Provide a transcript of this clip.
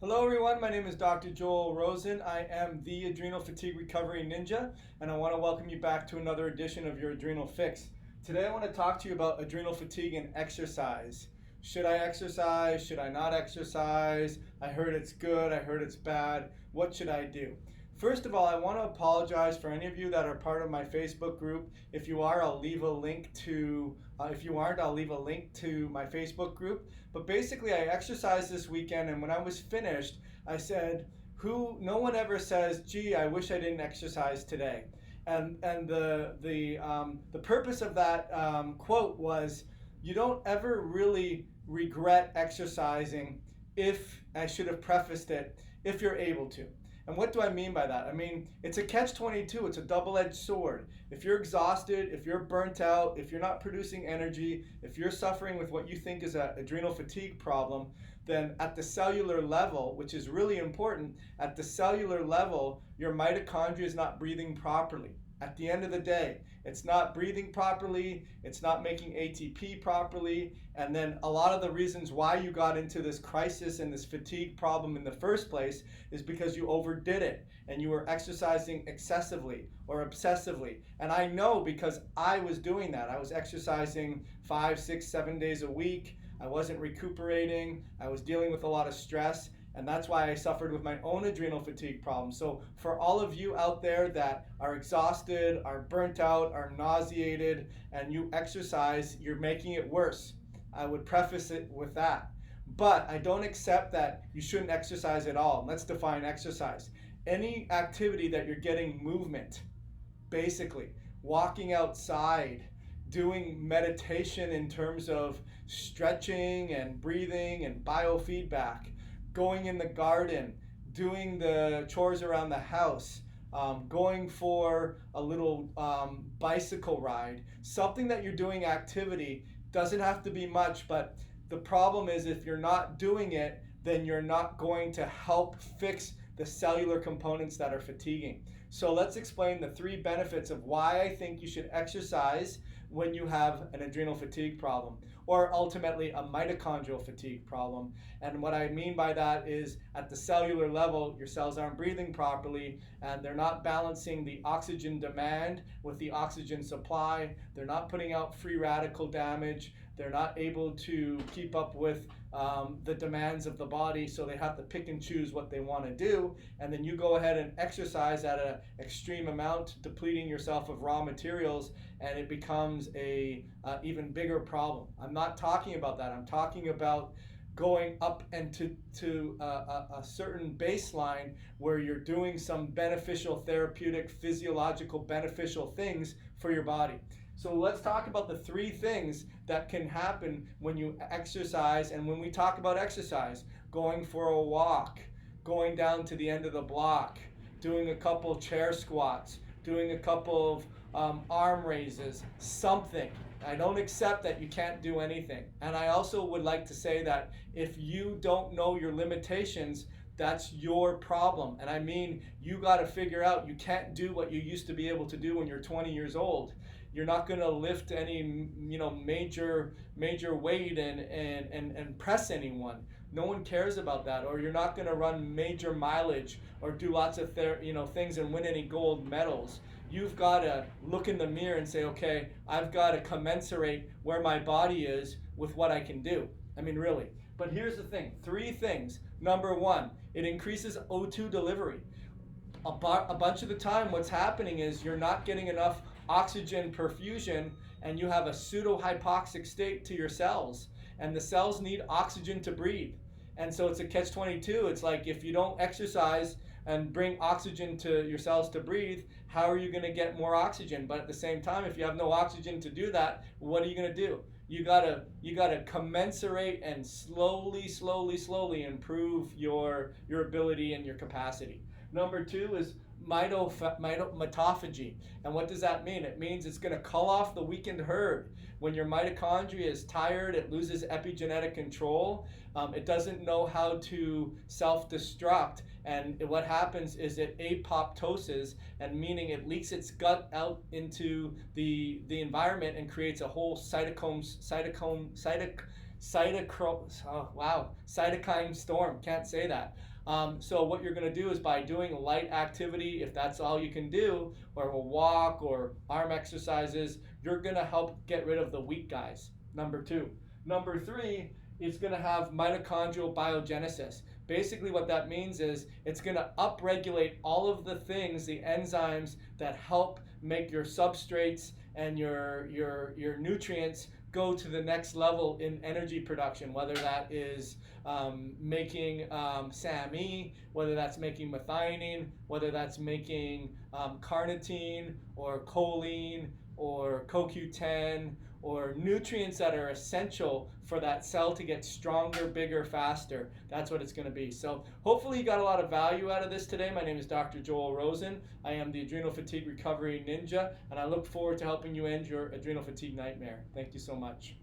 Hello everyone, my name is Dr. Joel Rosen. I am the Adrenal Fatigue Recovery Ninja, and I want to welcome you back to another edition of your Adrenal Fix. Today I want to talk to you about adrenal fatigue and exercise. Should I exercise? Should I not exercise? I heard it's good, I heard it's bad. What should I do? First of all, I want to apologize for any of you that are part of my Facebook group. If you are, I'll leave a link to, if you aren't, I'll leave a link to my Facebook group. But basically, I exercised this weekend, and when I was finished, I said, no one ever says, gee, I wish I didn't exercise today. And the purpose of that quote was, you don't ever really regret exercising if, I should have prefaced it, if you're able to. And what do I mean by that? I mean, it's a catch-22. It's a double-edged sword. If you're exhausted, if you're burnt out, if you're not producing energy, if you're suffering with what you think is an adrenal fatigue problem, then at the cellular level, which is really important, at the cellular level, your mitochondria is not breathing properly. At the end of the day, it's not breathing properly, it's not making ATP properly, and then a lot of the reasons why you got into this crisis and this fatigue problem in the first place is because you overdid it and you were exercising excessively or obsessively. And I know because I was doing that. I was exercising 5, 6, 7 days a week. I wasn't recuperating. I was dealing with a lot of stress. And that's why I suffered with my own adrenal fatigue problem. So for all of you out there that are exhausted, are burnt out, are nauseated, and you exercise, you're making it worse. I would preface it with that. But I don't accept that you shouldn't exercise at all. Let's define exercise. Any activity that you're getting movement, basically, walking outside, doing meditation in terms of stretching and breathing and biofeedback, going in the garden, doing the chores around the house, going for a little bicycle ride, something that you're doing activity, doesn't have to be much, but the problem is if you're not doing it, then you're not going to help fix the cellular components that are fatiguing. So let's explain the 3 benefits of why I think you should exercise when you have an adrenal fatigue problem, or ultimately a mitochondrial fatigue problem. And what I mean by that is at the cellular level, your cells aren't breathing properly and they're not balancing the oxygen demand with the oxygen supply. They're not putting out free radical damage. They're not able to keep up with the demands of the body, so they have to pick and choose what they want to do. And then you go ahead and exercise at an extreme amount, depleting yourself of raw materials, and it becomes a even bigger problem. I'm not talking about that. I'm talking about going up and to a certain baseline where you're doing some beneficial therapeutic, physiological beneficial things for your body. So let's talk about the 3 things that can happen when you exercise. And when we talk about exercise, going for a walk, going down to the end of the block, doing a couple chair squats, doing a couple of arm raises, something. I don't accept that you can't do anything. And I also would like to say that if you don't know your limitations, that's your problem. And I mean, you got to figure out you can't do what you used to be able to do when you're 20 years old. You're not going to lift any major weight and press anyone. No one cares about that. Or you're not going to run major mileage or do lots of things and win any gold medals. You've got to look in the mirror and say, okay, I've got to commensurate where my body is with what I can do. I mean, really. But here's the thing, 3 things. Number 1, it increases O2 delivery. A bunch of the time what's happening is you're not getting enough oxygen perfusion and you have a pseudo-hypoxic state to your cells. And the cells need oxygen to breathe. And so it's a catch-22. It's like if you don't exercise and bring oxygen to your cells to breathe, how are you going to get more oxygen? But at the same time, if you have no oxygen to do that, what are you going to do? You gotta commensurate and slowly improve your ability and your capacity. Number 2 is mitophagy. And what does that mean? It means it's going to cull off the weakened herd. When your mitochondria is tired, it loses epigenetic control. It doesn't know how to self-destruct. And what happens is it apoptoses, and meaning it leaks its gut out into the environment and creates a whole cytokine storm. Can't say that. So what you're going to do is, by doing light activity, if that's all you can do, or a walk or arm exercises, you're going to help get rid of the weak guys. Number 2. Number 3 is going to have mitochondrial biogenesis. Basically what that means is it's going to upregulate all of the things, the enzymes that help make your substrates and your nutrients go to the next level in energy production, whether that is making SAMe, whether that's making methionine, whether that's making carnitine or choline or CoQ10, or nutrients that are essential for that cell to get stronger, bigger, faster. That's what it's going to be. So hopefully you got a lot of value out of this today. My name is Dr. Joel Rosen. I am the Adrenal Fatigue Recovery Ninja, and I look forward to helping you end your adrenal fatigue nightmare. Thank you so much.